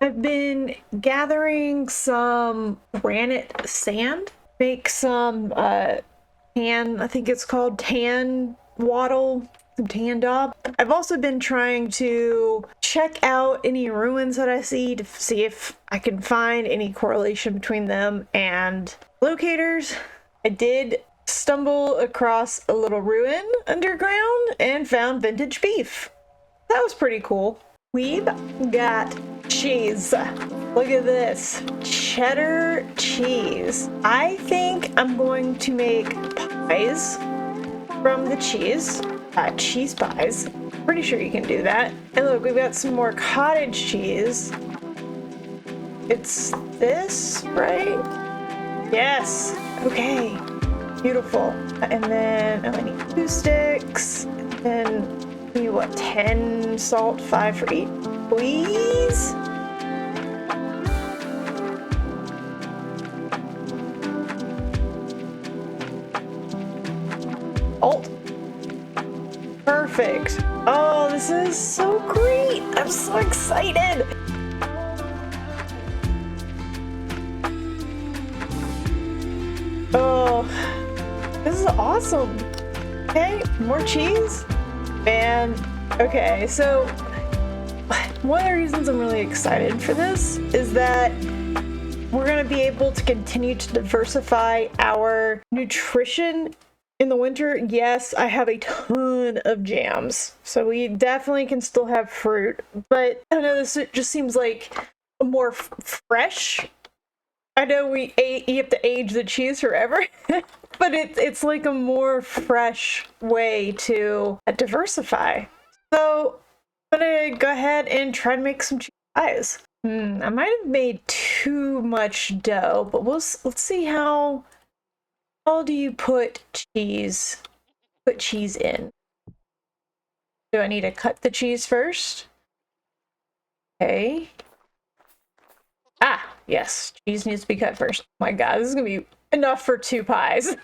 I've been gathering some granite sand, make some tan, I think it's called tan waddle, some tan daub. I've also been trying to check out any ruins that I see to see if I can find any correlation between them and locators. I did stumble across a little ruin underground and found vintage beef. That was pretty cool. We've got cheese. Look at this. Cheddar cheese. I think I'm going to make pies from the cheese. Cheese pies. Pretty sure you can do that. And look, we've got some more cottage cheese. It's this, right? Yes. Okay. Beautiful. And then I need 2 sticks. And then we need what, 10 salt, 5 for each, please? Alt. Perfect. Oh, this is so great. I'm so excited. Oh, this is awesome. Okay, more cheese. Man, okay, so one of the reasons I'm really excited for this is that we're going to be able to continue to diversify our nutrition in the winter. Yes, I have a ton of jams, so we definitely can still have fruit, but I don't know, this just seems like a more fresh. I know you have to age the cheese forever, but it's like a more fresh way to diversify. So I'm gonna go ahead and try to make some cheese pies. I might have made too much dough, but let's see how do you put cheese in. Do I need to cut the cheese first? Okay. Ah, yes, cheese needs to be cut first. Oh my god, this is gonna be enough for 2 pies.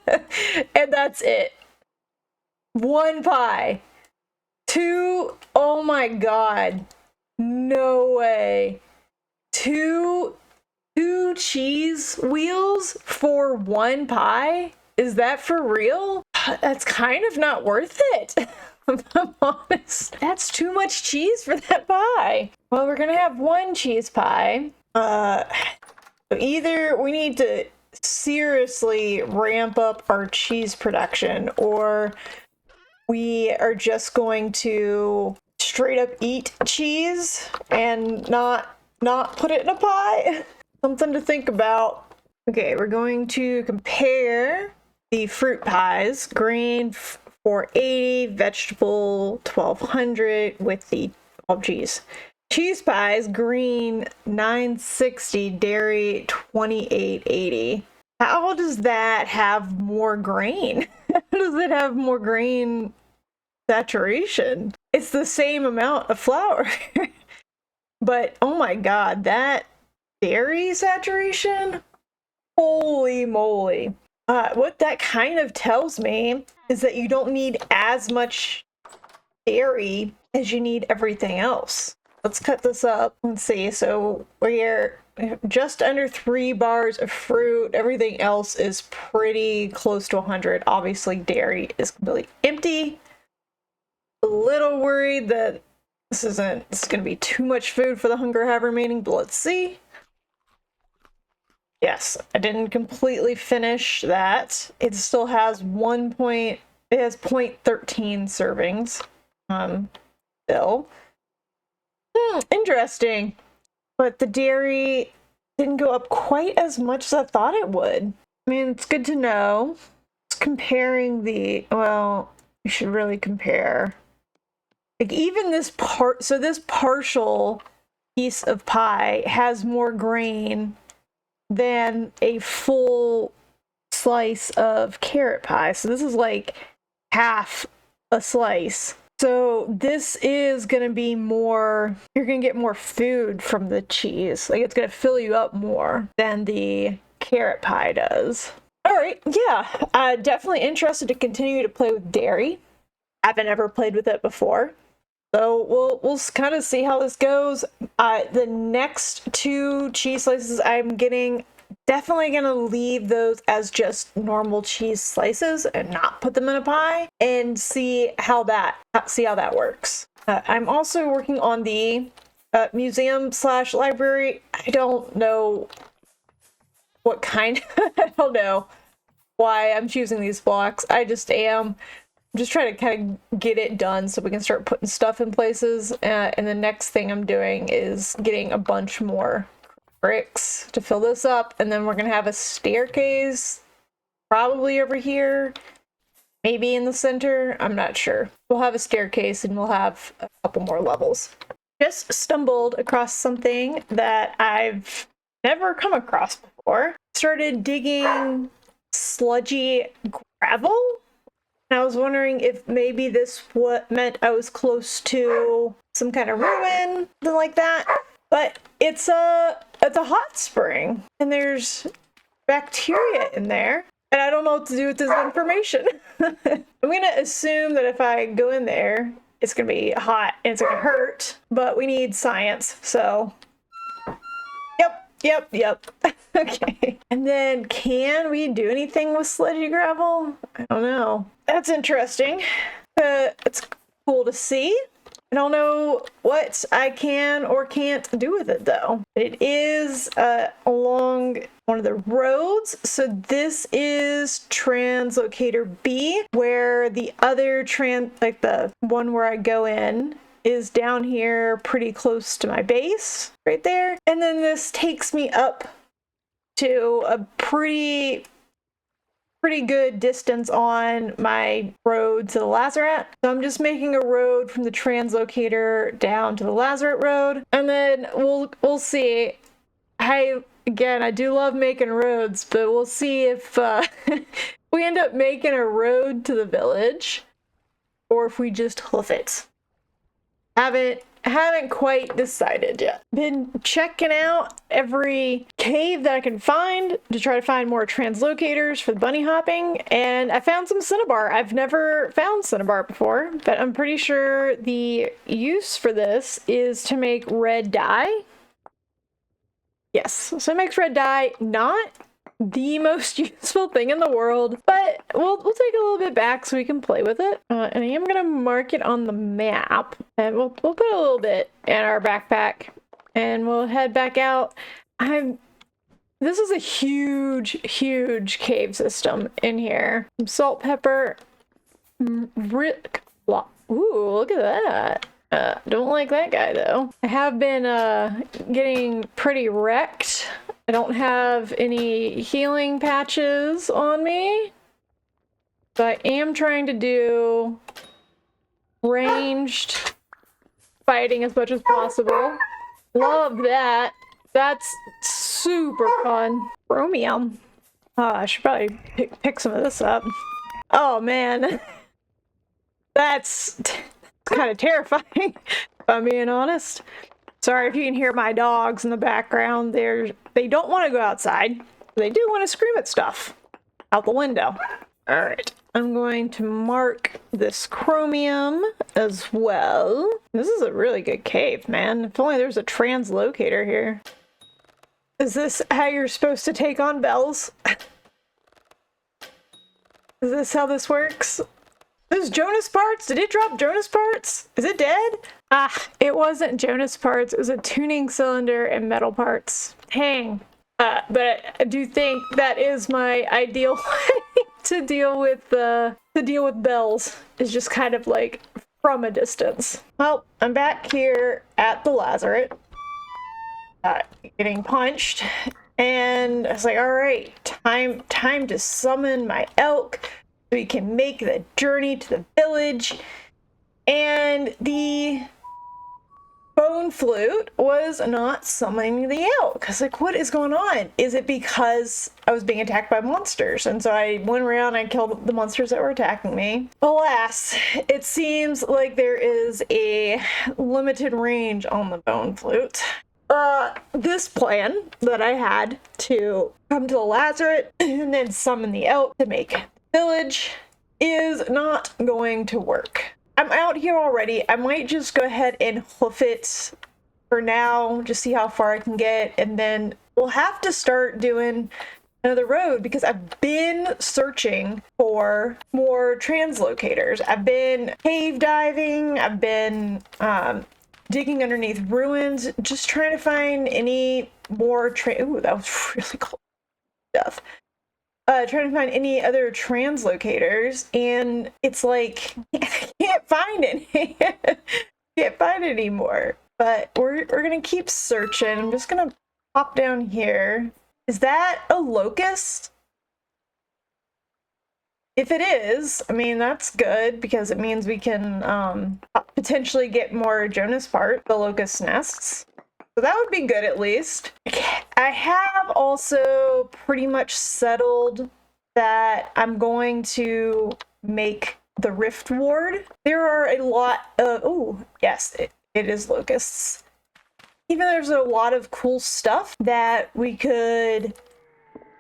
And that's it. 1 pie. 2, oh my god. No way. 2 cheese wheels for 1 pie? Is that for real? That's kind of not worth it. If I'm honest. That's too much cheese for that pie. Well, we're gonna have 1 cheese pie. So either we need to seriously ramp up our cheese production, or we are just going to straight up eat cheese and not put it in a pie. Something to think about. Okay, we're going to compare the fruit pies. Green 480, vegetable 1200 with the cheese. Cheese pies, green 960, dairy 2880. How does that have more grain? How does it have more grain saturation? It's the same amount of flour. But oh my god, that dairy saturation? Holy moly. What that kind of tells me is that you don't need as much dairy as you need everything else. Let's cut this up. Let's see. So we're just under 3 bars of fruit. Everything else is pretty close to 100. Obviously, dairy is completely empty. A little worried that this is going to be too much food for the hunger I have remaining, but let's see. Yes, I didn't completely finish that. It still has it has 0.13 servings. Still. Interesting. But the dairy didn't go up quite as much as I thought it would. I mean, it's good to know. It's comparing well, you should really compare. Like even this partial piece of pie has more grain than a full slice of carrot pie. So this is like half a slice. So this is going to be more, you're going to get more food from the cheese. Like it's going to fill you up more than the carrot pie does. All right, yeah, definitely interested to continue to play with dairy. Haven't ever played with it before. So we'll kind of see how this goes. The next 2 cheese slices I'm getting, definitely gonna leave those as just normal cheese slices and not put them in a pie, and see how that works. I'm also working on the museum slash library. I don't know what kind. I don't know why I'm choosing these blocks. I just am. I'm just trying to kind of get it done so we can start putting stuff in places. And the next thing I'm doing is getting a bunch more bricks to fill this up. And then we're going to have a staircase probably over here, maybe in the center. I'm not sure. We'll have a staircase and we'll have a couple more levels. Just stumbled across something that I've never come across before. Started digging sludgy gravel. And I was wondering if maybe this meant I was close to some kind of ruin, something like that. But it's a hot spring, and there's bacteria in there, and I don't know what to do with this information. I'm gonna assume that if I go in there, it's gonna be hot and it's gonna hurt, but we need science, so yep. Okay. And then can we do anything with sludgy gravel? I don't know. That's interesting. It's cool to see. I don't know what I can or can't do with it though. It is along one of the roads. So this is translocator B, where the other the one where I go in is down here pretty close to my base right there. And then this takes me up to a pretty good distance on my road to the Lazaret. So I'm just making a road from the translocator down to the Lazaret road, and then we'll see. I do love making roads, but we'll see if we end up making a road to the village or if we just hoof it. Haven't quite decided yet. Been checking out every cave that I can find to try to find more translocators for the bunny hopping, and I found some cinnabar. I've never found cinnabar before, but I'm pretty sure the use for this is to make red dye. Yes, so it makes red dye. Not the most useful thing in the world, but we'll take a little bit back so we can play with it. And I am gonna mark it on the map, and we'll put a little bit in our backpack, and we'll head back out. This is a huge cave system in here. Some salt, pepper, ooh, look at that. Don't like that guy though. I have been getting pretty wrecked. I don't have any healing patches on me, but I am trying to do ranged fighting as much as possible. Love that. That's super fun. Chromium. I should probably pick some of this up. Oh man. That's kind of terrifying, if I'm being honest. Sorry if you can hear my dogs in the background. They don't want to go outside. They do want to scream at stuff out the window. All right. I'm going to mark this chromium as well. This is a really good cave, man. If only there's a translocator here. Is this how you're supposed to take on bells? Is this how this works? Those Jonas parts? Did it drop Jonas parts? Is it dead? It wasn't Jonas parts. It was a tuning cylinder and metal parts. Dang. But I do think that is my ideal way to deal with bells. Is just kind of like from a distance. Well, I'm back here at the Lazaret, getting punched, and I was like, all right, time to summon my elk so we can make the journey to the village. And the bone flute was not summoning the elk. I was like, what is going on? Is it because I was being attacked by monsters? And so I went around and killed the monsters that were attacking me. Alas, it seems like there is a limited range on the bone flute. This plan that I had to come to the Lazaret and then summon the elk to make village is not going to work. I'm out here already. I might just go ahead and hoof it for now, just see how far I can get, and then we'll have to start doing another road because I've been searching for more translocators. I've been cave diving, I've been digging underneath ruins, just trying to find any more ooh, that was really cool stuff. Trying to find any other translocators, and it's like I can't find any. Can't find any more. But we're gonna keep searching. I'm just gonna pop down here. Is that a locust? If it is, I mean, that's good because it means we can potentially get more Jonas part, the locust nests. So that would be good at least. I have also pretty much settled that I'm going to make the Rift Ward. There are a lot of, oh, yes, it is locusts. Even there's a lot of cool stuff that we could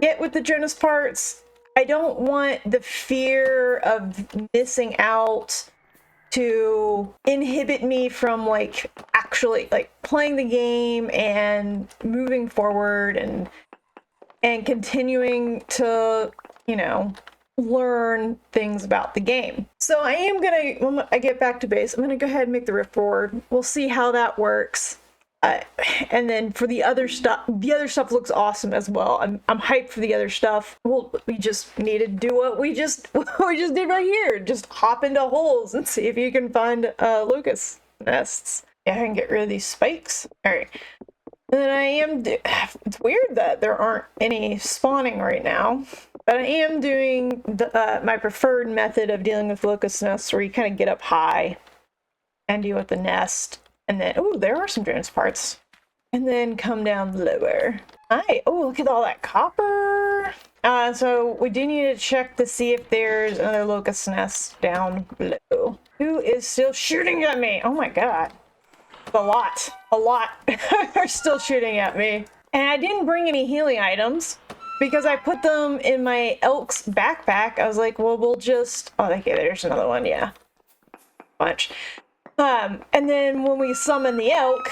get with the Jonas parts. I don't want the fear of missing out to inhibit me from like actually like playing the game and moving forward and continuing to, you know, learn things about the game. So I am gonna, when I get back to base, I'm gonna go ahead and make the Rift Board. We'll see how that works. And then for the other stuff looks awesome as well. I'm hyped for the other stuff. Well, we just need to do what we just did right here. Just hop into holes and see if you can find locust nests. Yeah, I can get rid of these spikes. All right. And then it's weird that there aren't any spawning right now, but I am doing my preferred method of dealing with locust nests, where you kind of get up high and deal with the nest. And then, oh, there are some Jonas parts. And then come down lower. Hi. Oh, look at all that copper. So we do need to check to see if there's another locust nest down below. Who is still shooting at me? Oh my god. A lot are still shooting at me. And I didn't bring any healing items because I put them in my elk's backpack. I was like, well, we'll just, oh, okay, there's another one. Yeah. Bunch. And then when we summon the elk,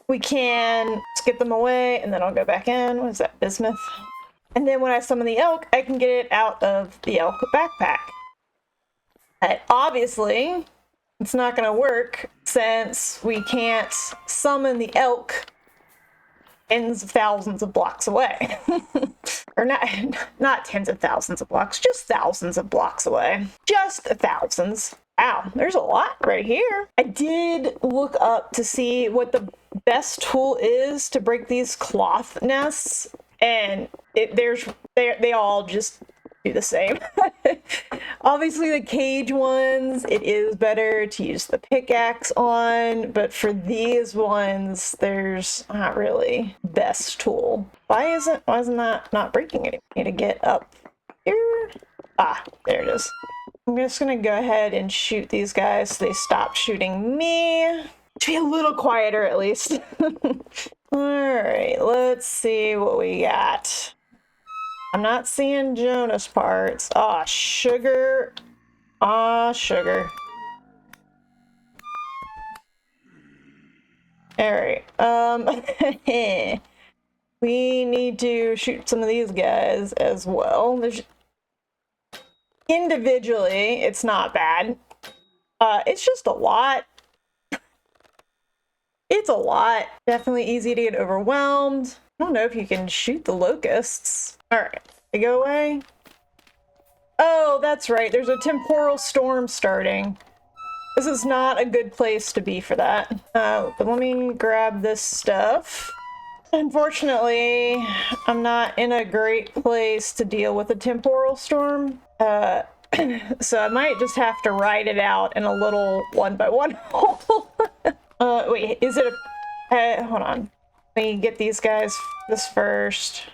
we can skip them away, and then I'll go back in. What is that, bismuth? And then when I summon the elk, I can get it out of the elk backpack. Obviously, it's not going to work since we can't summon the elk tens of thousands of blocks away. Or not tens of thousands of blocks, just thousands of blocks away. Just thousands. Wow, there's a lot right here. I did look up to see what the best tool is to break these cloth nests, and they all just do the same. Obviously the cage ones, it is better to use the pickaxe on, but for these ones, there's not really best tool. Why isn't that not breaking it? I need to get up here. Ah, there it is. I'm just gonna go ahead and shoot these guys so they stop shooting me. To be a little quieter at least. Alright, let's see what we got. I'm not seeing Jonas parts. Aw, sugar. Aw, sugar. Alright, we need to shoot some of these guys as well. Individually, it's not bad. It's just a lot. It's a lot. Definitely easy to get overwhelmed. I don't know if you can shoot the locusts. Alright, they go away. Oh, that's right. There's a temporal storm starting. This is not a good place to be for that. But let me grab this stuff. Unfortunately, I'm not in a great place to deal with a temporal storm. So I might just have to ride it out in a little one-by-one hole. Wait, is it a... hold on. Let me get these guys this first.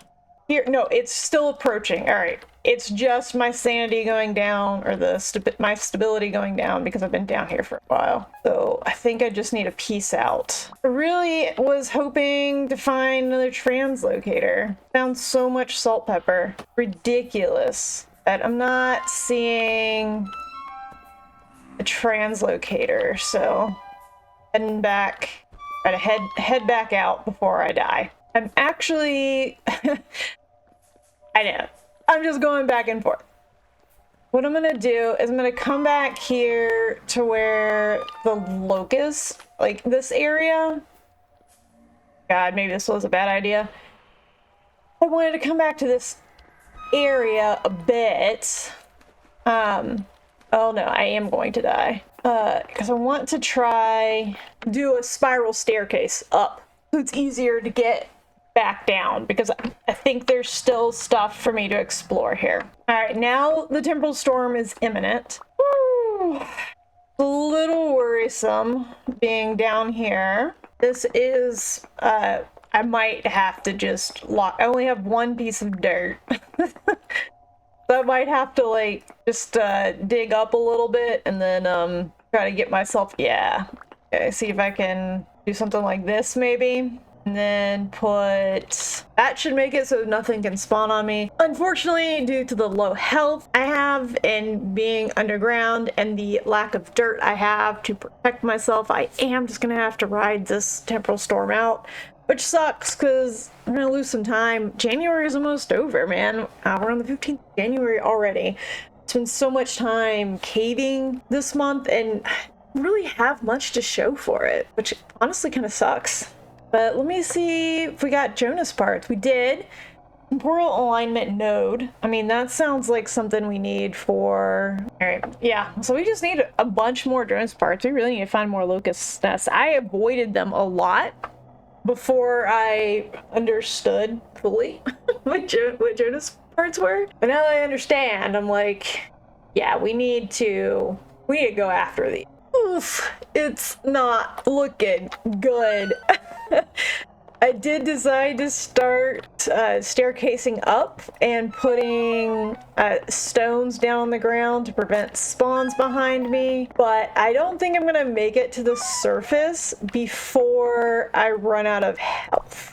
Here, no, it's still approaching. All right. It's just my sanity going down, or my stability going down because I've been down here for a while. So I think I just need to peace out. I really was hoping to find another translocator. Found so much salt pepper. Ridiculous. But I'm not seeing a translocator, so heading back, try to head back out before I die. I'm actually, I know, I'm just going back and forth. What I'm gonna do is I'm gonna come back here to where the locust, like this area. God, maybe this was a bad idea. I wanted to come back to this area a bit. Oh no, I am going to die. Because I want to try do a spiral staircase up. So it's easier to get back down because I think there's still stuff for me to explore here. All right, now the temporal storm is imminent. Woo. A little worrisome being down here. This is, I might have to just lock. I only have one piece of dirt. So I might have to like just dig up a little bit and then try to get myself, yeah. Okay, see if I can do something like this maybe. And then put, that should make it so nothing can spawn on me. Unfortunately, due to the low health I have and being underground and the lack of dirt I have to protect myself, I am just gonna have to ride this temporal storm out, which sucks because I'm gonna lose some time. January is almost over, man. We're on the 15th of January already. It's been so much time caving this month and I don't really have much to show for it, which honestly kind of sucks. But let me see if we got Jonas parts. We did. Temporal alignment node. I mean, that sounds like something we need for... All right, yeah. So we just need a bunch more Jonas parts. We really need to find more locust nests. I avoided them a lot before I understood fully what Jonas parts were. But now that I understand, I'm like, yeah, we need to go after these. Oof, it's not looking good. I did decide to start staircasing up and putting stones down on the ground to prevent spawns behind me, but I don't think I'm gonna make it to the surface before I run out of health.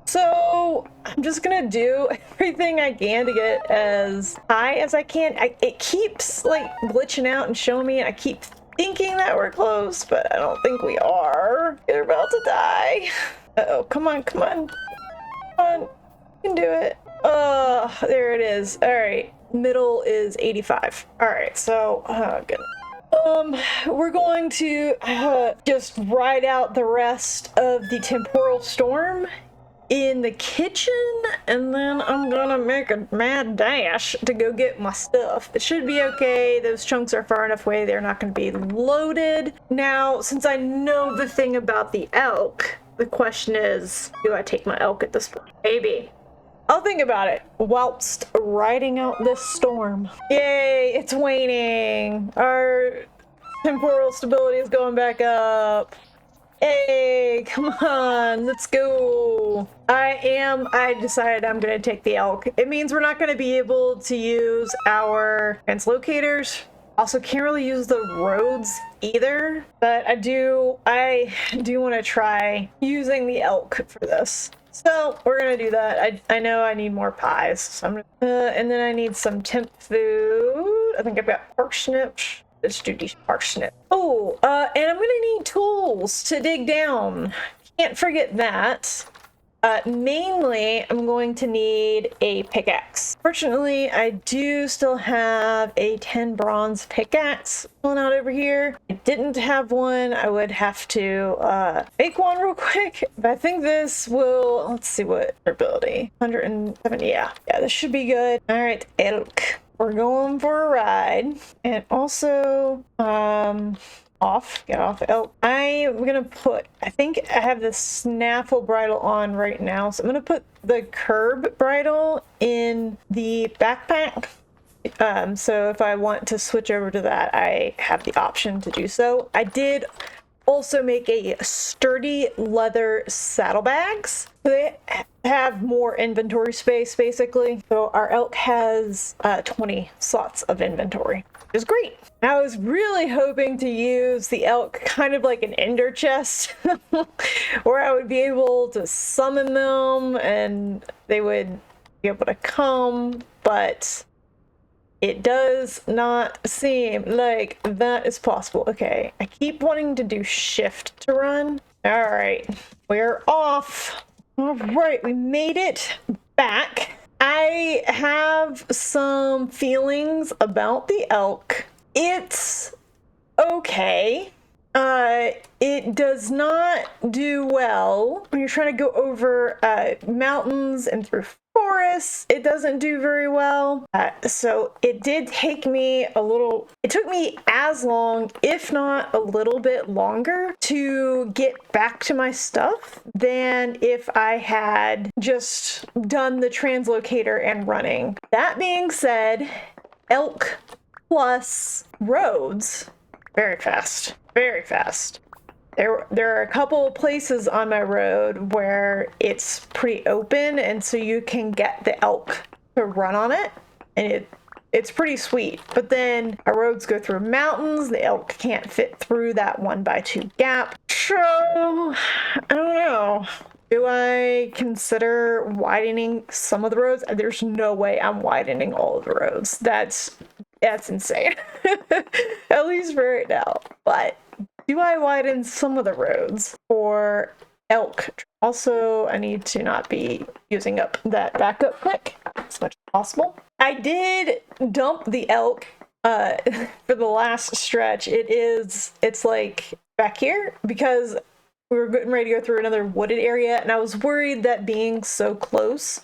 So I'm just gonna do everything I can to get as high as I can. It keeps like glitching out and showing me, and I keep thinking that we're close, but I don't think we are. We're about to die. Uh-oh, come on, come on. Come on, you can do it. There it is. All right, middle is 85. All right, so, good. We're going to just ride out the rest of the temporal storm in the kitchen, and then I'm gonna make a mad dash to go get my stuff. It should be okay. Those chunks are far enough away, they're not gonna be loaded. Now, since I know the thing about the elk, the question is, do I take my elk at this point? Maybe. I'll think about it whilst riding out this storm. Yay, it's waning. Our temporal stability is going back up. Hey, come on, let's go. I decided I'm gonna take the elk. It means we're not gonna be able to use our translocators. Also can't really use the roads either, but I do want to try using the elk for this. So we're gonna do that. I know I need more pies, so I'm gonna, and then I need some temp food. I think I've got parsnips. Let's do these parsnips. Oh, and I'm gonna need tools to dig down. Can't forget that. Mainly, I'm going to need a pickaxe. Fortunately, I do still have a 10 bronze pickaxe pulling out over here. I didn't have one. I would have to make one real quick. But I think this will, let's see what ability. 170, yeah, this should be good. All right, elk. We're going for a ride. And also, get off elk. I'm gonna put, I think I have the snaffle bridle on right now, so I'm gonna put the curb bridle in the backpack. So if I want to switch over to that, I have the option to do so. I did also make a sturdy leather saddlebags. They have more inventory space basically. So our elk has 20 slots of inventory, which is great. I was really hoping to use the elk kind of like an ender chest where I would be able to summon them and they would be able to come, but it does not seem like that is possible. Okay, I keep wanting to do shift to run. All right, we're off. All right, we made it back. I have some feelings about the elk. It's okay. It does not do well when you're trying to go over mountains and through forests. It doesn't do very well. So it did take me it took me as long, if not a little bit longer, to get back to my stuff than if I had just done the translocator and running. That being said, elk plus roads, very fast. Very fast. There are a couple places on my road where it's pretty open, and so you can get the elk to run on it, and it's pretty sweet. But then our roads go through mountains, the elk can't fit through that 1x2 gap. So, I don't know. Do I consider widening some of the roads? There's no way I'm widening all of the roads. That's insane. At least for right now. But do I widen some of the roads for elk? Also, I need to not be using up that backup quick as much as possible. I did dump the elk for the last stretch. It's like back here because we were getting ready to go through another wooded area, and I was worried that being so close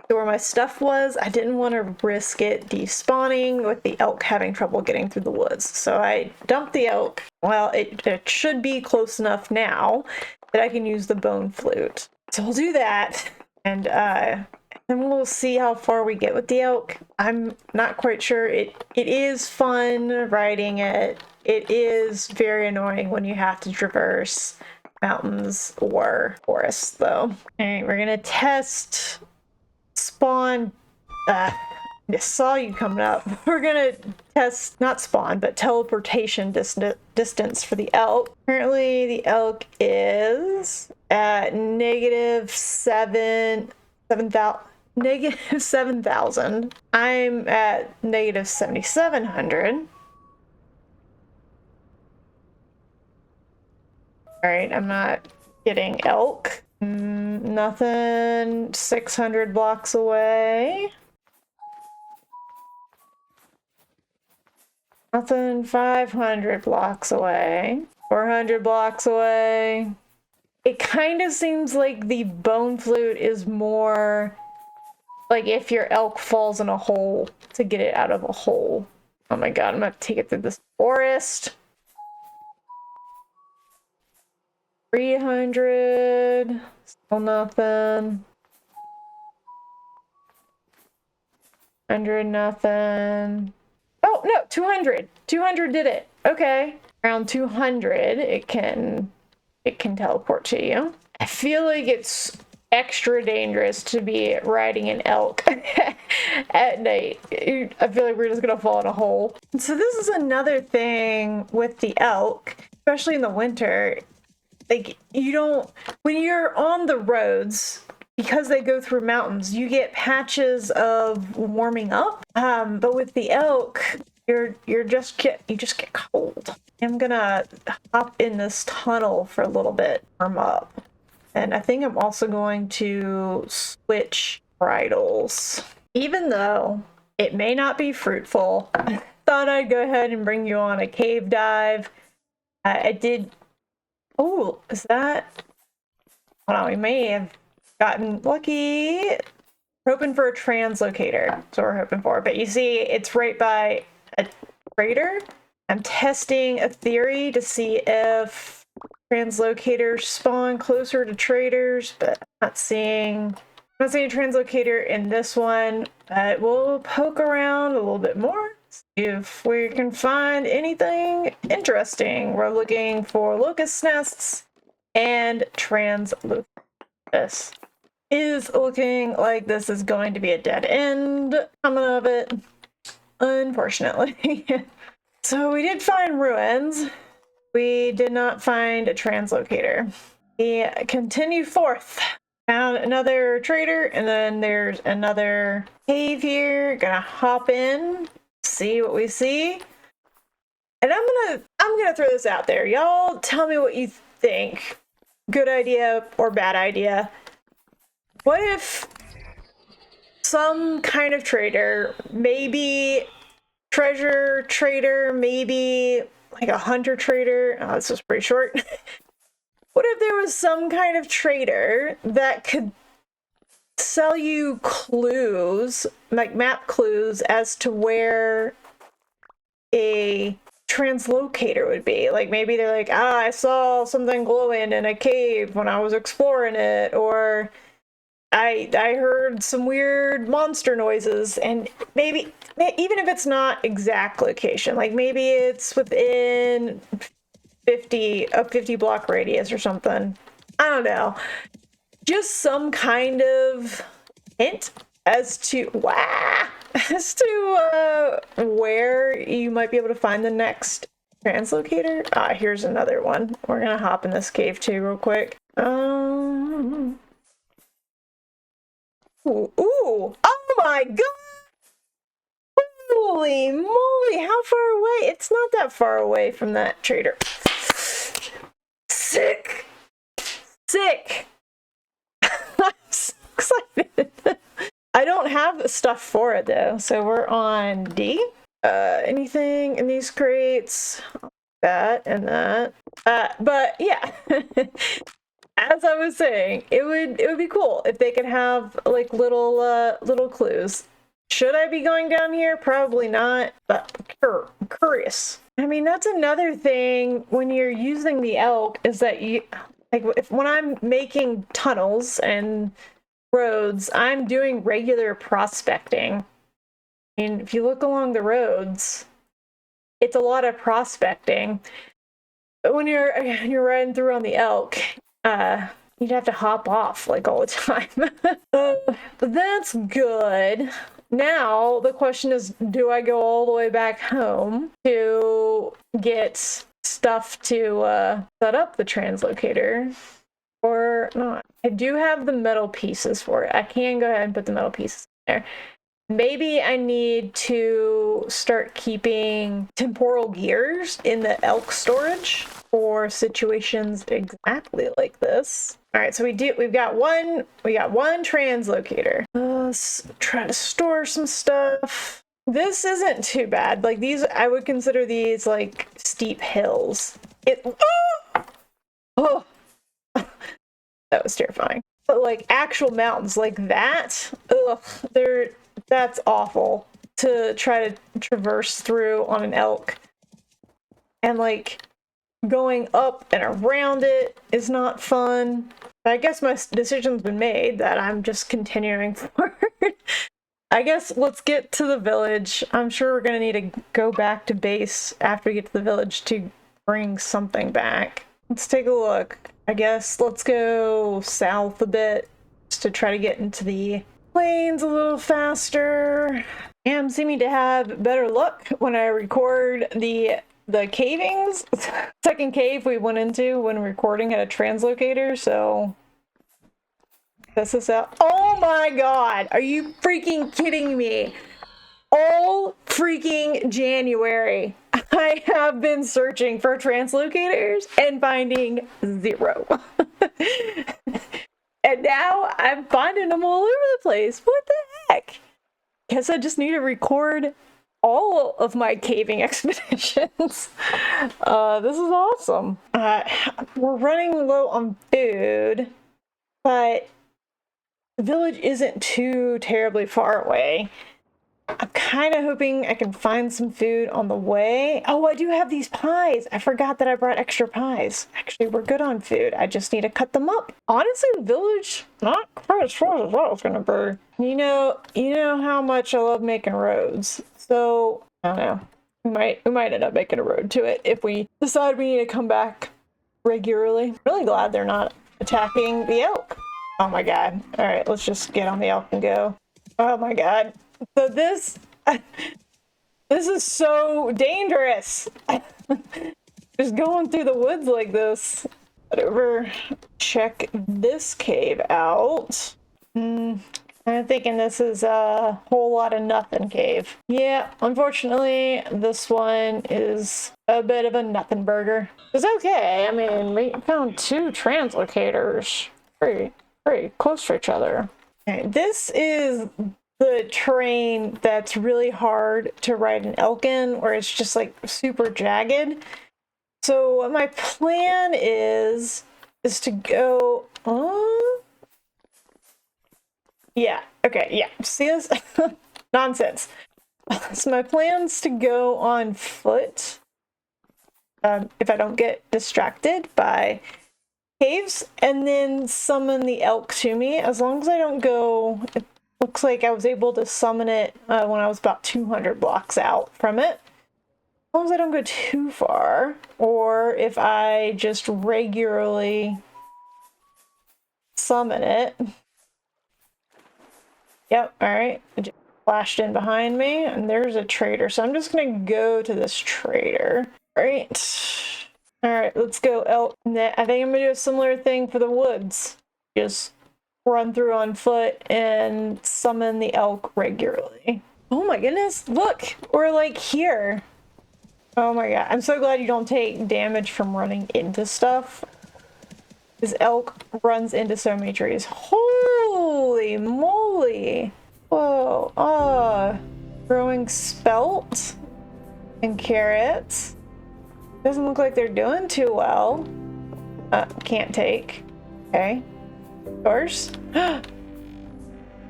to where my stuff was, I didn't want to risk it despawning with the elk having trouble getting through the woods. So I dumped the elk. Well, it should be close enough now that I can use the bone flute. So we'll do that, and then we'll see how far we get with the elk. I'm not quite sure. It is fun riding it. It is very annoying when you have to traverse mountains or forests, though. All right, we're gonna test spawn. I saw you coming up. We're gonna test not spawn but teleportation distance for the elk. Currently the elk is at -7,000. I'm at -7,700. All right, I'm not getting elk. Nothing 600 blocks away. Nothing 500 blocks away. 400 blocks away. It kind of seems like the bone flute is more like if your elk falls in a hole to get it out of a hole. Oh my god, I'm gonna have to take it through this forest. 300, still nothing. 100, nothing. Oh no, 200. 200 did it. Okay. Around 200, it can teleport to you. I feel like it's extra dangerous to be riding an elk at night. I feel like we're just gonna fall in a hole. So this is another thing with the elk, especially in the winter. Like, when you're on the roads, because they go through mountains, you get patches of warming up. But with the elk, you just get cold. I'm gonna hop in this tunnel for a little bit, warm up. And I think I'm also going to switch bridles. Even though it may not be fruitful, I thought I'd go ahead and bring you on a cave dive. I did. Oh, is that? Hold on, we may have gotten lucky. We're hoping for a translocator. That's what we're hoping for. But you see, it's right by a trader. I'm testing a theory to see if translocators spawn closer to traders, but I'm not seeing a translocator in this one. But we'll poke around a little bit more. See if we can find anything interesting. We're looking for locust nests and translocators. This is looking like this is going to be a dead end coming of it, unfortunately. So we did find ruins. We did not find a translocator. We continue forth. Found another trader, and then there's another cave here. Gonna hop in see what we see. And I'm gonna throw this out there. Y'all tell me what you think. Good idea or bad idea. What if some kind of trader, maybe treasure trader, maybe like a hunter trader. Oh, this was pretty short. What if there was some kind of trader that could sell you clues, like map clues, as to where a translocator would be? Like maybe they're like, I saw something glowing in a cave when I was exploring it, or I heard some weird monster noises, and maybe even if it's not exact location, like maybe it's within 50 block radius or something. I don't know. Just some kind of hint as to where you might be able to find the next translocator. Here's another one. We're gonna hop in this cave too real quick. Ooh, oh my god! Holy moly, how far away? It's not that far away from that trader. Sick! I'm so excited. I don't have stuff for it though, so we're on D. Anything in these crates? That and that. But yeah. As I was saying, it would be cool if they could have like little clues. Should I be going down here? Probably not, but I'm curious. I mean, that's another thing when you're using the elk, is that you, like, when I'm making tunnels and roads, I'm doing regular prospecting. I mean, if you look along the roads, it's a lot of prospecting. But when you're riding through on the elk, you'd have to hop off like all the time. But that's good. Now the question is, do I go all the way back home to get stuff to set up the translocator or not? I do have the metal pieces for it. I can go ahead and put the metal pieces in there. Maybe I need to start keeping temporal gears in the elk storage for situations exactly like this. All right, so we've got one translocator. Let's try to store some stuff. This isn't too bad. Like these, I would consider these like steep hills. Oh, that was terrifying. But like actual mountains like that, that's awful to try to traverse through on an elk. And like going up and around it is not fun. I guess my decision's been made that I'm just continuing forward. I guess let's get to the village. I'm sure we're gonna need to go back to base after we get to the village to bring something back. Let's take a look. I guess let's go south a bit just to try to get into the plains a little faster. I am seeming to have better luck when I record the cavings. Second cave we went into when recording had a translocator, so test this out. Oh my god, are you freaking kidding me? All freaking January I have been searching for translocators and finding zero. And now I'm finding them all over the place. What the heck? Guess I just need to record all of my caving expeditions. This is awesome. We're running low on food, but the village isn't too terribly far away. I'm kind of hoping I can find some food on the way. Oh, I do have these pies. I forgot that I brought extra pies. Actually, we're good on food. I just need to cut them up. Honestly, the village, not quite as far as I thought it was going to be. You know how much I love making roads. So, I don't know. We might end up making a road to it if we decide we need to come back regularly. Really glad they're not attacking the elk. Oh my god. All right, let's just get on the elk and go. Oh my god. So this is so dangerous. Just going through the woods like this. Whatever. Check this cave out. I'm thinking this is a whole lot of nothing cave. Yeah, unfortunately, this one is a bit of a nothing burger. It's okay. I mean, we found 2 translocators. Pretty close to each other. Okay, this is the terrain that's really hard to ride an elk in, where it's just like super jagged. So what my plan is to go. Yeah. Okay. Yeah. See this? Nonsense. So my plan's to go on foot. If I don't get distracted by caves, and then summon the elk to me. As long as I don't go. It looks like I was able to summon it when I was about 200 blocks out from it. As long as I don't go too far, or if I just regularly summon it. Yep, alright. It just flashed in behind me, and there's a trader. So I'm just gonna go to this trader. Alright. Alright, let's go elk. I think I'm gonna do a similar thing for the woods. Just run through on foot and summon the elk regularly. Oh my goodness, look! We're like here. Oh my god, I'm so glad you don't take damage from running into stuff. This elk runs into so many trees. Holy moly! Whoa, growing spelt and carrots. Doesn't look like they're doing too well. Can't take. Okay. Yours.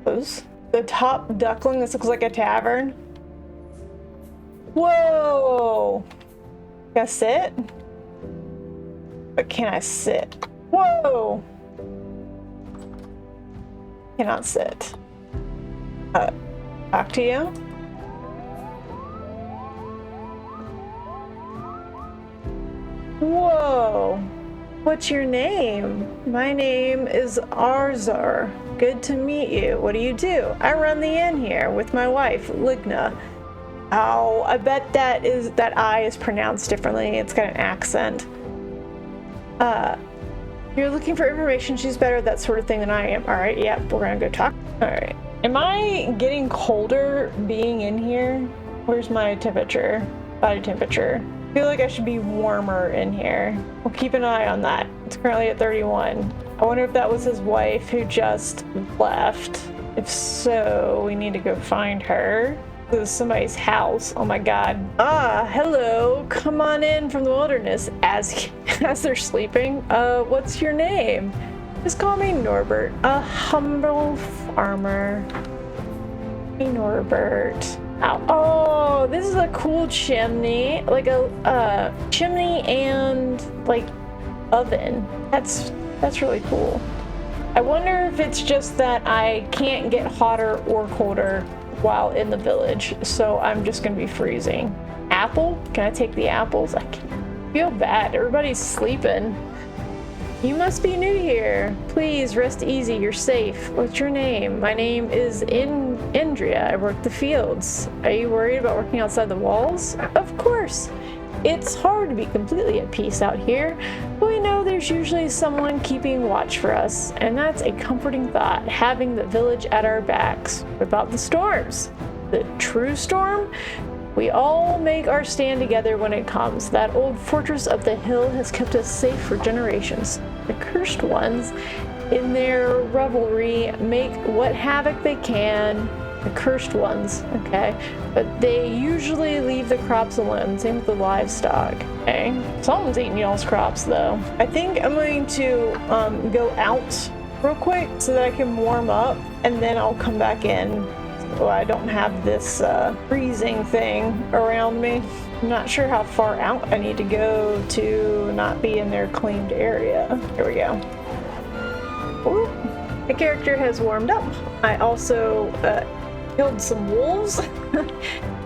Those. The top duckling, this looks like a tavern. Whoa! Can I sit? But can I sit? Whoa! Cannot sit. Talk to you? Whoa! What's your name? My name is Arzar. Good to meet you. What do you do? I run the inn here with my wife, Ligna. Oh, I bet that I is pronounced differently. It's got an accent. You're looking for information. She's better at that sort of thing than I am. All right, yep, we're gonna go talk. All right. Am I getting colder being in here? Where's my temperature? Body temperature. I feel like I should be warmer in here. We'll keep an eye on that. It's currently at 31. I wonder if that was his wife who just left. If so, we need to go find her. This is somebody's house. Oh my god. Ah, hello. Come on in from the wilderness as they're sleeping. What's your name? Just call me Norbert, a humble farmer. Hey, Norbert. Ow. Oh, this is a cool chimney. Like a chimney and like oven. That's really cool. I wonder if it's just that I can't get hotter or colder while in the village, so I'm just gonna be freezing. Apple? Can I take the apples? I feel bad. Everybody's sleeping. You must be new here. Please rest easy. You're safe. What's your name? My name is Indria. I work the fields. Are you worried about working outside the walls? Of course. It's hard to be completely at peace out here, but we know there's usually someone keeping watch for us, and that's a comforting thought, having the village at our backs. What about the storms? The true storm? We all make our stand together when it comes. That old fortress of the hill has kept us safe for generations. The cursed ones, in their revelry, make what havoc they can. The cursed ones, okay? But they usually leave the crops alone. Same with the livestock, okay? Someone's eating y'all's crops, though. I think I'm going to go out real quick so that I can warm up, and then I'll come back in so I don't have this freezing thing around me. I'm not sure how far out I need to go to not be in their claimed area. Here we go. Ooh. My character has warmed up. I also killed some wolves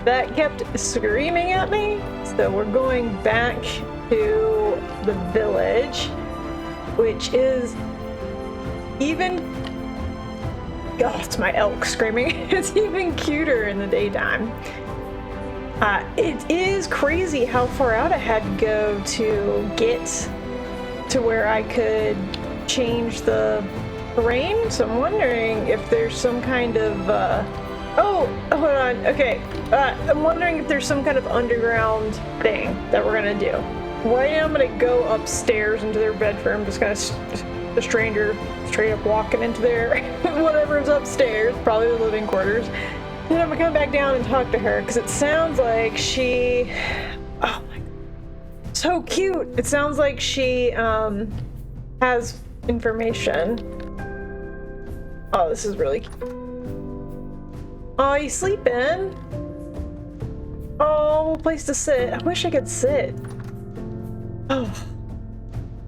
that kept screaming at me. So we're going back to the village, which is even... God, it's my elk screaming. It's even cuter in the daytime. It is crazy how far out I had to go to get to where I could change the rain, so I'm wondering if there's some kind of, oh, hold on, okay. I'm wondering if there's some kind of underground thing that we're gonna do. Right now I'm gonna go upstairs into their bedroom, just the stranger straight up walking into their whatever's upstairs, probably the living quarters. And I'm gonna come back down and talk to her, because it sounds like she, oh my God, so cute. It sounds like she has information. Oh, this is really cute. Oh, you sleeping? Oh, place to sit. I wish I could sit. Oh,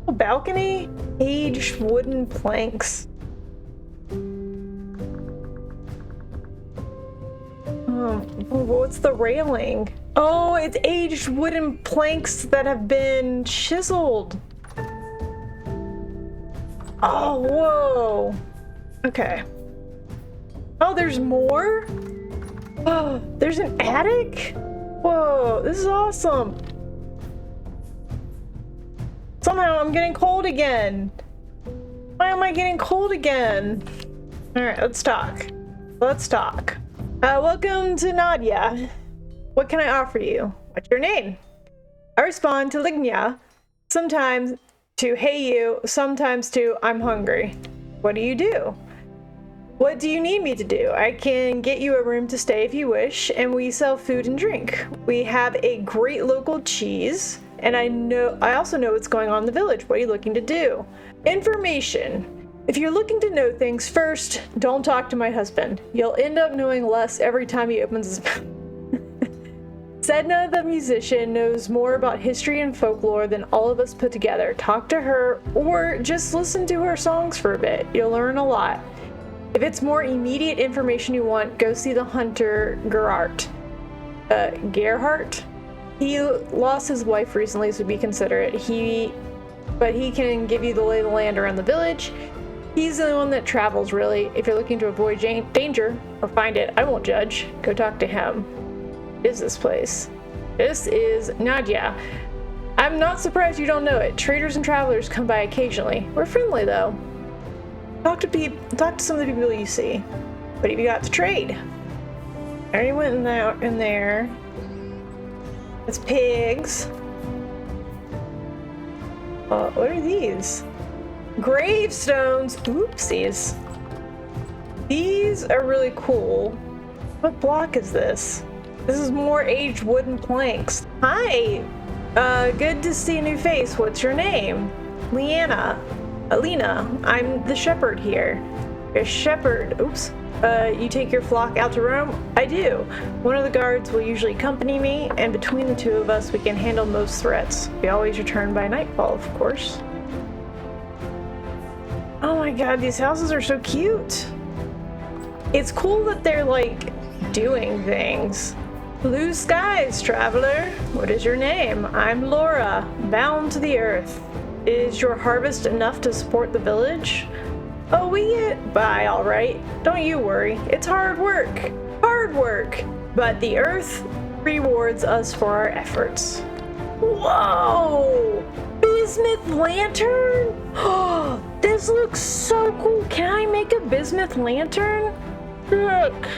a balcony? Aged wooden planks. Oh, what's the railing? Oh, it's aged wooden planks that have been chiseled. Oh, whoa. Okay. Oh, there's more? Oh, there's an attic? Whoa, this is awesome. Somehow I'm getting cold again. Why am I getting cold again? All right, let's talk. Let's talk. Welcome to Nadia. What can I offer you? What's your name? I respond to Lignia, sometimes to hey you, sometimes to I'm hungry. What do you do? What do you need me to do? I can get you a room to stay if you wish, and we sell food and drink. We have a great local cheese, and I also know what's going on in the village. What are you looking to do? Information. If you're looking to know things first, don't talk to my husband. You'll end up knowing less every time he opens his mouth. Sedna, the musician, knows more about history and folklore than all of us put together. Talk to her, or just listen to her songs for a bit. You'll learn a lot. If it's more immediate information you want, go see the hunter Gerhardt. Gerhardt? He lost his wife recently, so be considerate. But he can give you the lay of the land around the village. He's the one that travels, really. If you're looking to avoid danger or find it, I won't judge. Go talk to him. What is this place? This is Nadia. I'm not surprised you don't know it. Traders and travelers come by occasionally. We're friendly, though. Talk to some of the people you see. What have you got to trade? I already went in there. It's pigs. What are these? Gravestones. Oopsies. These are really cool. What block is this? This is more aged wooden planks. Hi. Good to see a new face. What's your name? Alina. I'm the shepherd here. A shepherd. Oops. You take your flock out to roam? I do. One of the guards will usually accompany me, and between the two of us, we can handle most threats. We always return by nightfall, of course. Oh my god, these houses are so cute. It's cool that they're, like, doing things. Blue skies, traveler. What is your name? I'm Laura, bound to the earth. Is your harvest enough to support the village? Oh, we get by all right. Don't you worry. It's hard work. Hard work. But the earth rewards us for our efforts. Whoa! Bismuth lantern? Oh, this looks so cool. Can I make a bismuth lantern? Look.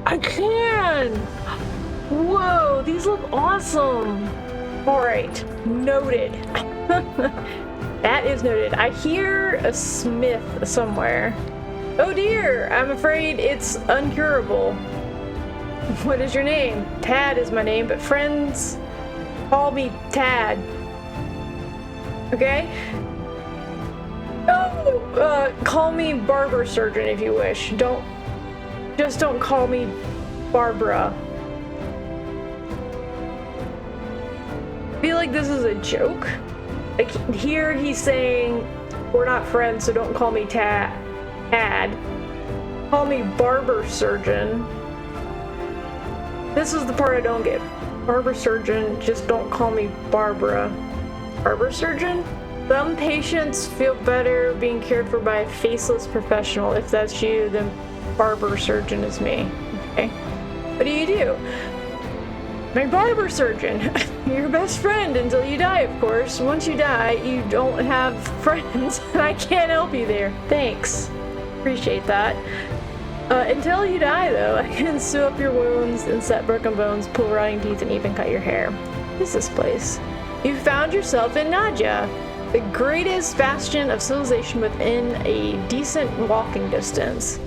I can. Whoa, these look awesome. All right, noted. That is noted. I hear a smith somewhere. Oh dear, I'm afraid it's uncurable. What is your name? Tad is my name, but friends call me Tad. Okay? Oh, call me barber surgeon if you wish. Just don't call me Barbara. I feel like this is a joke. Like, here he's saying, we're not friends, so don't call me Tad. Call me barber surgeon. This is the part I don't get. Barber surgeon, just don't call me Barbara. Barber surgeon? Some patients feel better being cared for by a faceless professional. If that's you, then barber surgeon is me. Okay. What do you do? my barber surgeon. Your best friend until you die, of course. Once you die, you don't have friends, and I can't help you there. Thanks. Appreciate that. Until you die, though, I can sew up your wounds and set broken bones, pull rotting teeth, and even cut your hair. What is this place? You found yourself in Nadia, the greatest bastion of civilization within a decent walking distance.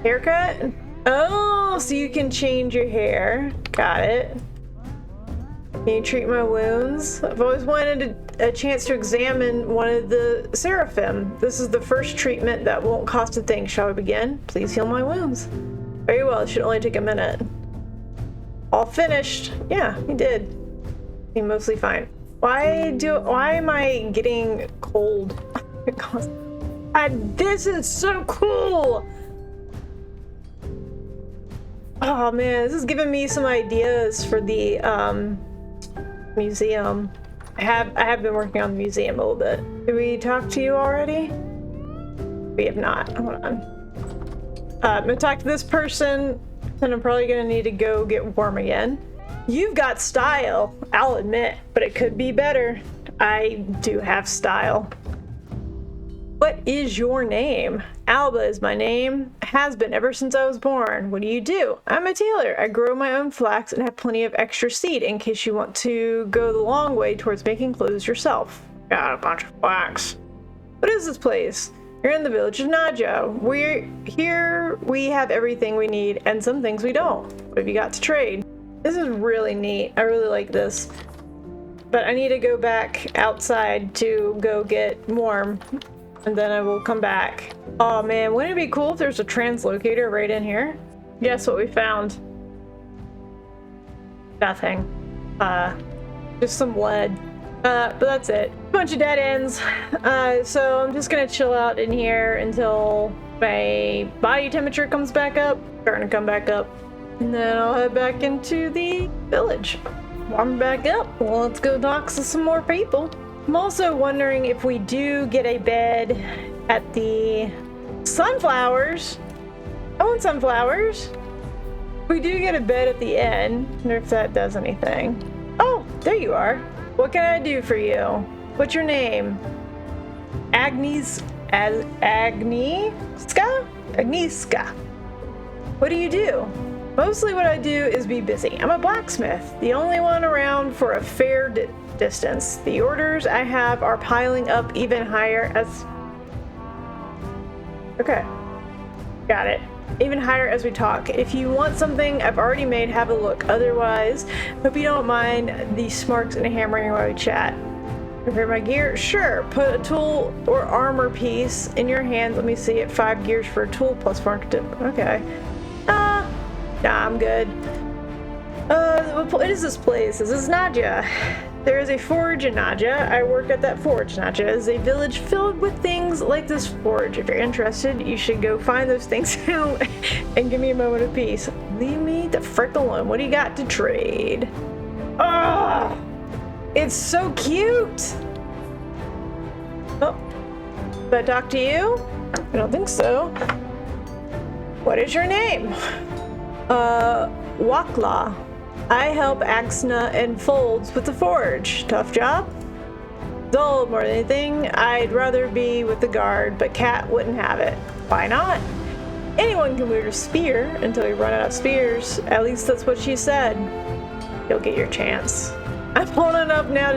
Haircut? Oh, so you can change your hair. Got it. Can you treat my wounds? I've always wanted a chance to examine one of the seraphim. This is the first treatment that won't cost a thing. Shall we begin? Please heal my wounds. Very well, it should only take a minute. All finished. Yeah, he did. Seemed mostly fine. Why am I getting cold? This is so cool! Oh man, this is giving me some ideas for the museum. I have been working on the museum a little bit. Did we talk to you already? We have not. Hold on. I'm gonna talk to this person, and I'm probably gonna need to go get warm again. You've got style, I'll admit, but it could be better. I do have style. What is your name? Alba is my name. Has been ever since I was born. What do you do? I'm a tailor. I grow my own flax and have plenty of extra seed in case you want to go the long way towards making clothes yourself. Got a bunch of flax. What is this place? You're in the village of Naja. We have everything we need and some things we don't. What have you got to trade? This is really neat. I really like this. But I need to go back outside to go get warm. And then I will come back. Oh man, wouldn't it be cool if there's a translocator right in here? Guess what we found? Nothing. Just some lead. But that's it. Bunch of dead ends. So I'm just gonna chill out in here until my body temperature comes back up. Starting to come back up. And then I'll head back into the village. Warm back up. Well, let's go talk to some more people. I'm also wondering if we do get a bed at the sunflowers. I want sunflowers. We do get a bed at the inn. I wonder if that does anything. Oh, there you are. What can I do for you? What's your name? Agnieszka? Agnieszka. What do you do? Mostly what I do is be busy. I'm a blacksmith, the only one around for a fair distance. The orders I have are piling up even higher as... Okay. Got it. Even higher as we talk. If you want something I've already made, have a look. Otherwise, hope you don't mind the smarks and hammering while we chat. Repair my gear? Sure. Put a tool or armor piece in your hand. Let me see it. 5 gears for a tool plus 4 tip. Okay. Nah, I'm good. What is this place? This is Nadia. There is a forge in Nadia. I work at that forge. Nadia is a village filled with things like this forge. If you're interested, you should go find those things out and give me a moment of peace. Leave me the frick alone. What do you got to trade? Oh, it's so cute. Oh, did I talk to you? I don't think so. What is your name? Wakla. I help Axna and Folds with the forge. Tough job? Dull more than anything. I'd rather be with the guard, but Cat wouldn't have it. Why not? Anyone can wield a spear until you run out of spears. At least that's what she said. You'll get your chance. I'm old enough now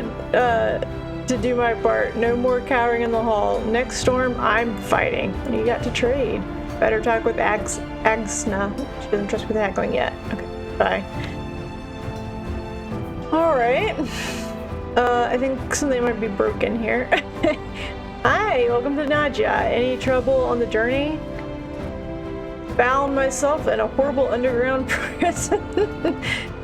to do my part. No more cowering in the hall. Next storm, I'm fighting. What do you got to trade? Better talk with Axna. She doesn't trust me with heckling yet. Okay, bye. Alright. I think something might be broken here. Hi, welcome to Nadia. Any trouble on the journey? Found myself in a horrible underground prison.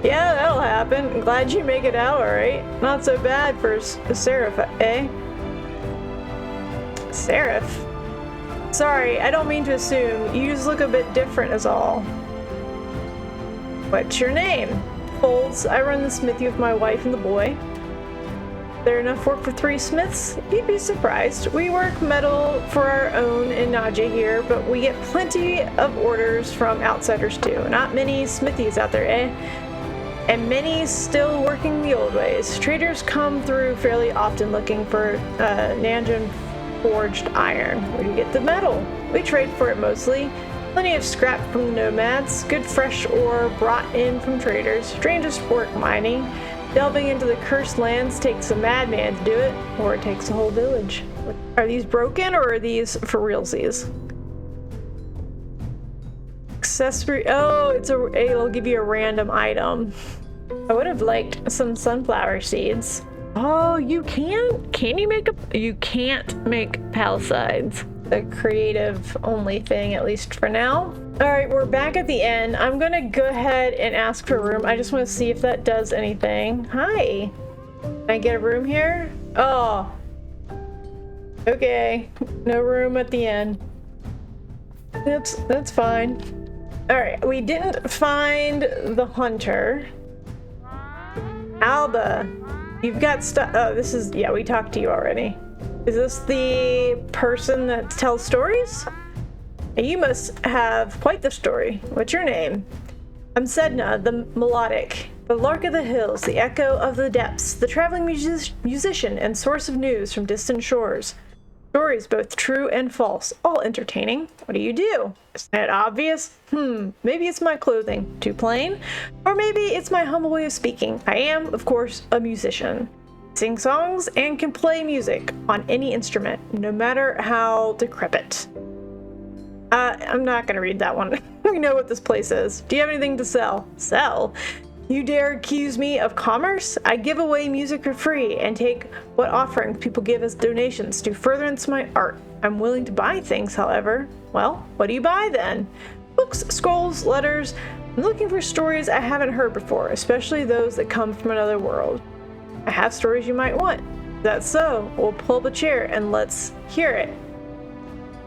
Yeah, that'll happen. Glad you make it out alright. Not so bad for a seraph, eh? Seraph? Sorry, I don't mean to assume. You just look a bit different is all. What's your name? Folds. I run the smithy with my wife and the boy. There enough work for 3 smiths? You'd be surprised. We work metal for our own in Naja here, but we get plenty of orders from outsiders too. Not many smithies out there, eh? and many still working the old ways. Traders come through fairly often looking for Nanjun forged iron. Where do you get the metal? We trade for it mostly. Plenty of scrap from the nomads, good fresh ore brought in from traders, strangest work mining. Delving into the cursed lands takes a madman to do it, or it takes a whole village. Are these broken or are these for realsies? Accessory. Oh, it'll give you a random item. I would have liked some sunflower seeds. Oh, you can? Can you make you can't make pallicides. A creative only thing, at least for now. All right, we're back at the end. I'm gonna go ahead and ask for a room. I just want to see if that does anything. Hi. Can I get a room here? Oh. Okay. No room at the end. That's fine. All right, we didn't find the hunter. Alba, you've got stuff. Oh, this is, yeah, we talked to you already. Is this the person that tells stories? You must have quite the story. What's your name? I'm Sedna, the melodic, the lark of the hills, the echo of the depths, the traveling musician and source of news from distant shores. Stories both true and false, all entertaining. What do you do? Isn't it obvious? Maybe it's my clothing, too plain? Or maybe it's my humble way of speaking. I am, of course, a musician. Sing songs and can play music on any instrument, no matter how decrepit. I'm not gonna read that one. We know what this place is. Do you have anything to sell? Sell? You dare accuse me of commerce? I give away music for free and take what offerings people give as donations to furtherance my art. I'm willing to buy things, however. Well, what do you buy then? Books, scrolls, letters. I'm looking for stories I haven't heard before, especially those that come from another world. I have stories you might want. Is that so? We'll pull up a chair and let's hear it.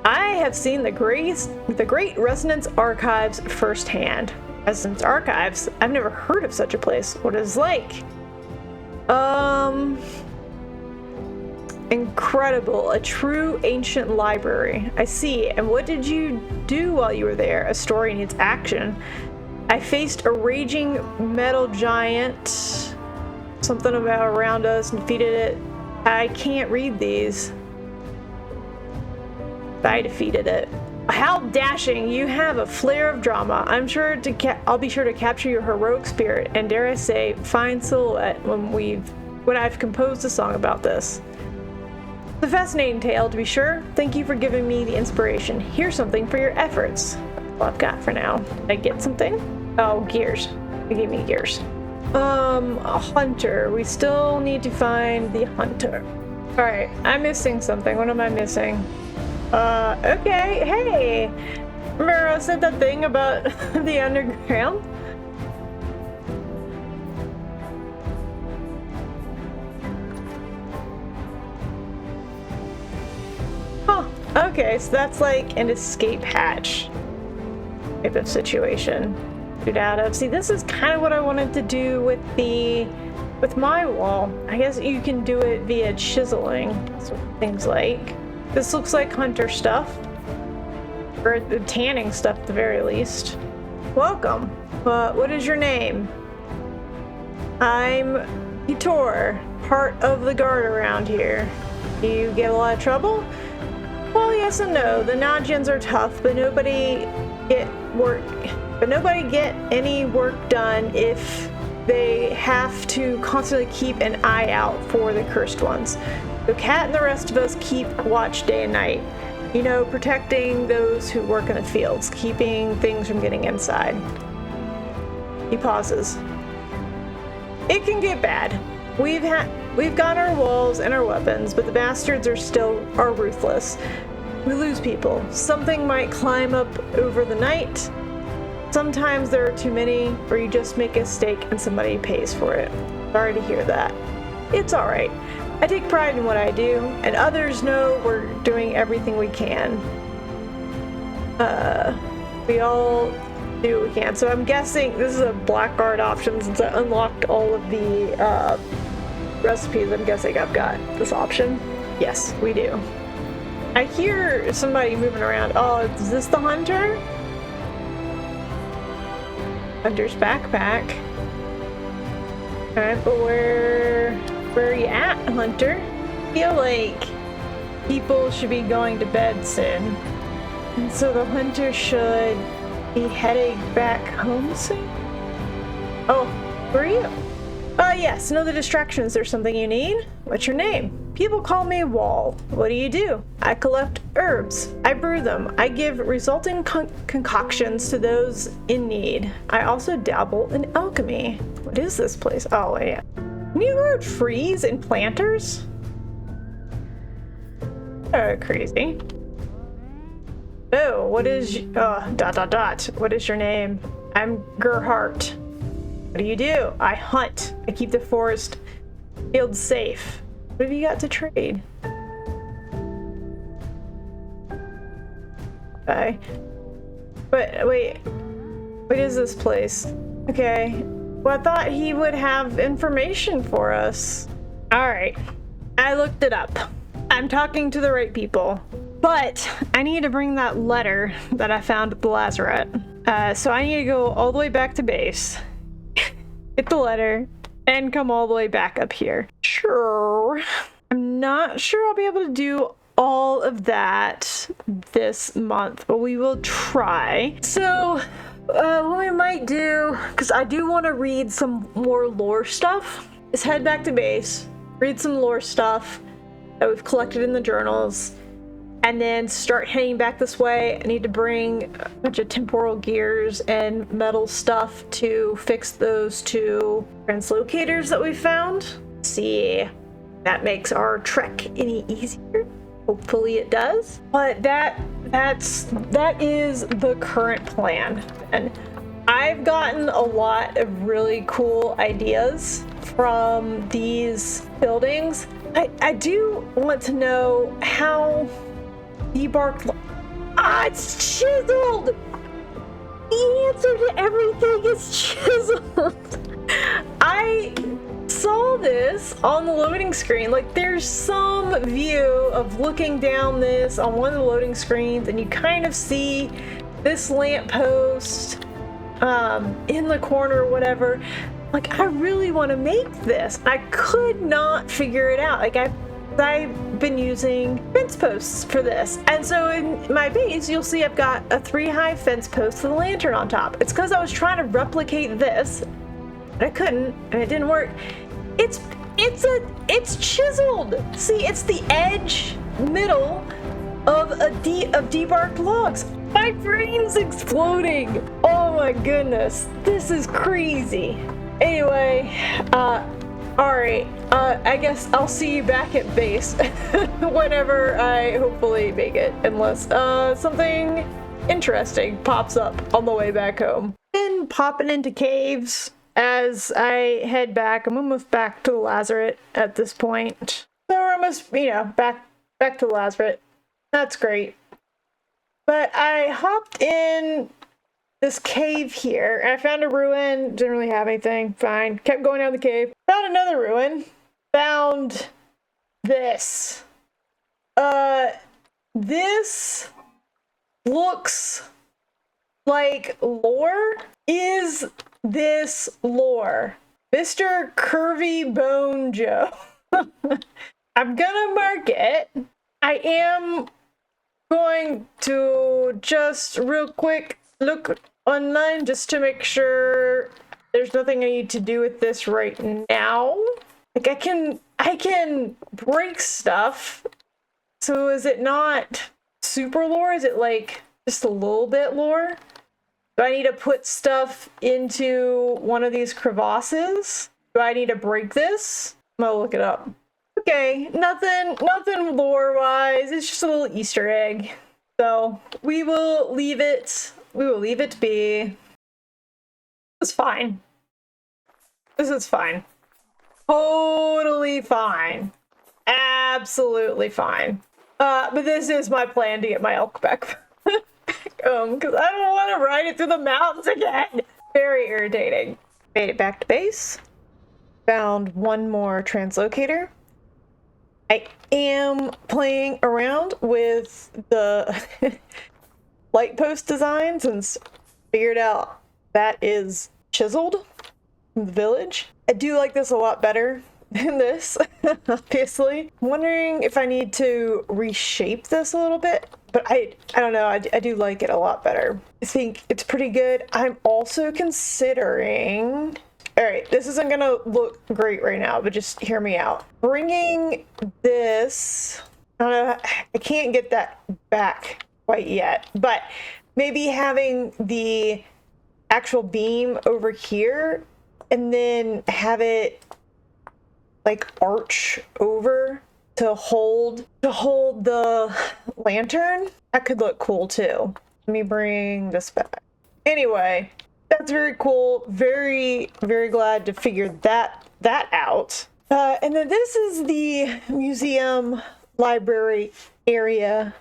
I have seen the great Resonance Archives firsthand. Resonance Archives? I've never heard of such a place. What is it like? Incredible. A true ancient library. I see. And what did you do while you were there? A story needs action. I faced a raging metal giant. Something about around us and defeated it. I can't read these. I defeated it. How dashing! You have a flair of drama. I'll be sure to capture your heroic spirit and, dare I say, fine silhouette when I've composed a song about this. It's a fascinating tale, to be sure. Thank you for giving me the inspiration. Here's something for your efforts. That's all I've got for now. Did I get something? Oh, gears. They gave me gears. A hunter. We still need to find the hunter. All right, I'm missing something. What am I missing? Okay, hey! Remember I said that thing about the underground? Huh, okay, so that's like an escape hatch type of situation. Shoot out of. See, this is kind of what I wanted to do with my wall. I guess you can do it via chiseling. That's what things like. This looks like hunter stuff, or the tanning stuff at the very least. Welcome. What is your name? I'm Hitor, part of the guard around here. Do you get a lot of trouble? Well, yes and no. The Najins are tough, but nobody get any work done if they have to constantly keep an eye out for the cursed ones. The cat and the rest of us keep watch day and night. You know, protecting those who work in the fields, keeping things from getting inside. He pauses. It can get bad. We've got our walls and our weapons, but the bastards are ruthless. We lose people. Something might climb up over the night. Sometimes there are too many, or you just make a mistake and somebody pays for it. Sorry to hear that. It's alright. I take pride in what I do, and others know we're doing everything we can. We all do what we can. So I'm guessing this is a blackguard option since I unlocked all of the recipes. I'm guessing I've got this option. Yes, we do. I hear somebody moving around. Oh, is this the hunter? Hunter's backpack. Alright, but where are you at, Hunter? I feel like people should be going to bed soon. And so the hunter should be heading back home soon? Oh, who are you? Yes, no other distractions. There's something you need? What's your name? People call me Wall. What do? I collect herbs. I brew them. I give resulting concoctions to those in need. I also dabble in alchemy. What is this place? Oh, yeah. Can you grow trees and planters? Oh, crazy. Oh, what is... What is your name? I'm Gerhardt. What do? I hunt. I keep the forest fields safe. What have you got to trade? Okay. But wait. What is this place? Okay. Well, I thought he would have information for us. Alright. I looked it up. I'm talking to the right people. But I need to bring that letter that I found at the lazaret. So I need to go all the way back to base, get the letter, and come all the way back up here. Sure. I'm not sure I'll be able to do all of that this month, but we will try. So what we might do, because I do want to read some more lore stuff, is head back to base, read some lore stuff that we've collected in the journals, and then start heading back this way. I need to bring a bunch of temporal gears and metal stuff to fix those two translocators that we found. See if that makes our trek any easier. Hopefully it does. But that is the current plan. And I've gotten a lot of really cool ideas from these buildings. I do want to know how debarked. It's chiseled! The answer to everything is chiseled! I saw this on the loading screen. Like, there's some view of looking down this on one of the loading screens, and you kind of see this lamppost in the corner or whatever. Like, I really want to make this. I could not figure it out. Like, I've been using fence posts for this. And so in my base, you'll see I've got a 3-high fence post with a lantern on top. It's because I was trying to replicate this, but I couldn't, and it didn't work. It's chiseled. See, it's the edge middle of debarked logs. My brain's exploding. Oh my goodness. This is crazy. Anyway, alright, I guess I'll see you back at base whenever I hopefully make it, unless something interesting pops up on the way back home. Been popping into caves as I head back. I'm almost back to the lazaret at this point. So we're almost, back to the lazaret. That's great. But I hopped in this cave here, and I found a ruin. Didn't really have anything. Fine. Kept going down the cave. Found another ruin. Found this. This looks like lore. Is this lore? Mr. Curvy Bone Joe. I'm gonna mark it. I am going to just real quick look online just to make sure there's nothing I need to do with this right now. Like, I can break stuff. So is it not super lore? Is it like just a little bit lore? Do I need to put stuff into one of these crevasses? Do I need to break this? I'm gonna look it up. Okay, nothing lore-wise. It's just a little Easter egg. So we will leave it be. It's fine. This is fine. Totally fine. Absolutely fine. But this is my plan to get my elk back home, because I don't want to ride it through the mountains again. Very irritating. Made it back to base. Found one more translocator. I am playing around with the light post designs and figured out that is chiseled from the village. I do like this a lot better than this, obviously. I'm wondering if I need to reshape this a little bit, but I don't know. I do like it a lot better. I think it's pretty good. I'm also considering... All right, this isn't gonna look great right now, but just hear me out. Bringing this... I don't know, I can't get that back quite yet, but maybe having the actual beam over here and then have it like arch over to hold the lantern. That could look cool too. Let me bring this back. Anyway, that's very cool. Very, very glad to figure that out. And then this is the museum library area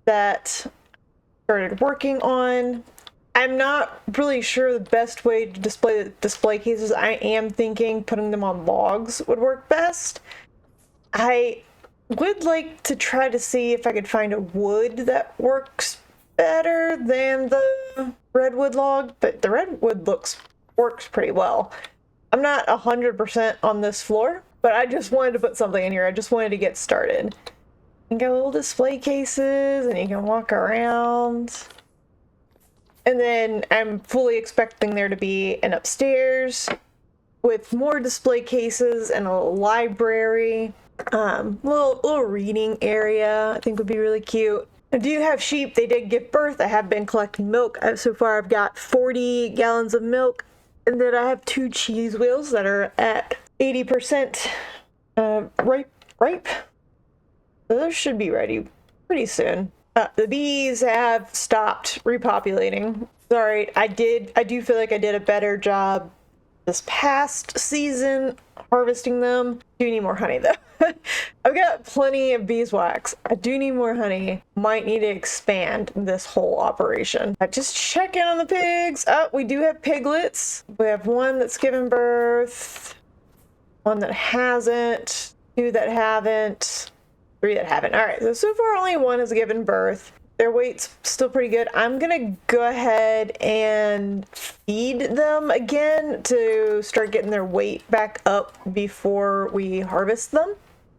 that I started working on. I'm not really sure the best way to display the display cases. I am thinking putting them on logs would work best. I would like to try to see if I could find a wood that works better than the redwood log, but the redwood works pretty well. I'm not 100% on this floor, but I just wanted to put something in here. I just wanted to get started. You got little display cases and you can walk around. And then I'm fully expecting there to be an upstairs with more display cases and a library. Little reading area I think would be really cute. I do have sheep. They did give birth. I have been collecting milk. So far I've got 40 gallons of milk. And then I have 2 cheese wheels that are at 80% ripe. So those should be ready pretty soon. The bees have stopped repopulating. Sorry, I do feel like I did a better job this past season harvesting them. Do need more honey though. I've got plenty of beeswax. I do need more honey. Might need to expand this whole operation. I just check in on the pigs. Oh, we do have piglets. We have one that's given birth, one that hasn't, 2 that haven't, 3 that haven't. All right, so far only 1 has given birth. Their weight's still pretty good. I'm gonna go ahead and feed them again to start getting their weight back up before we harvest them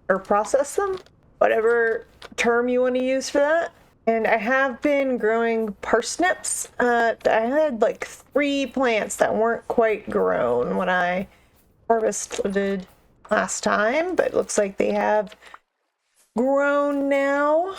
or process them, whatever term you want to use for that. And I have been growing parsnips. I had like 3 plants that weren't quite grown when I harvested last time, but it looks like they have grown now.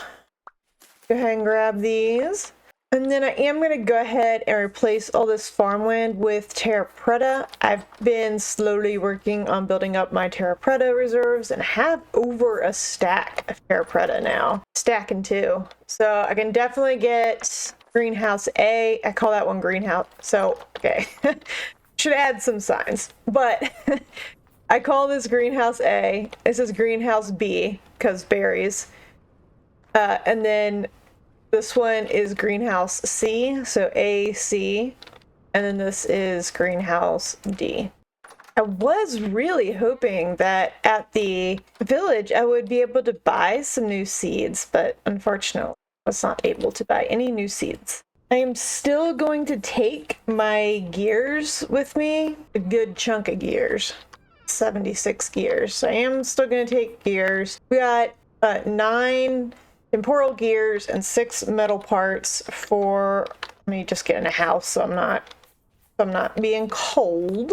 Go ahead and grab these. And then I am going to go ahead and replace all this farmland with terra preta. I've been slowly working on building up my terra preta reserves and have over a stack of terra preta now. Stacking 2. So I can definitely get greenhouse A. I call that one greenhouse. So, okay. Should add some signs. But I call this greenhouse A. This is greenhouse B because berries. And then this one is greenhouse C, so A, C, and then this is greenhouse D. I was really hoping that at the village I would be able to buy some new seeds, but unfortunately I was not able to buy any new seeds. I am still going to take my gears with me, a good chunk of gears, 76 gears. So I am still going to take gears. We got 9 temporal gears and 6 metal parts for, let me just get in a house so I'm not being cold,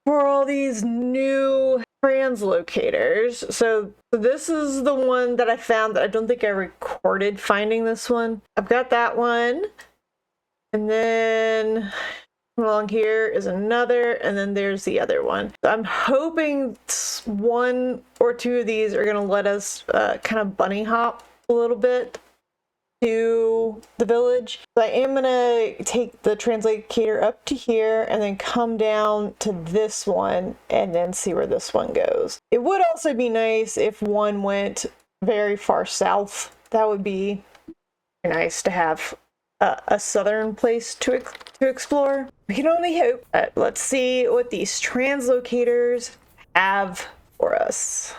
for all these new translocators. So this is the one that I found that I don't think I recorded finding this one. I've got that one. And then along here is another, and then there's the other one. So I'm hoping 1 or 2 of these are going to let us kind of bunny hop a little bit to the village. So I am gonna take the translocator up to here and then come down to this one and then see where this one goes. It would also be nice if one went very far south. That would be nice to have a southern place to explore. We can only hope. Let's see what these translocators have for us.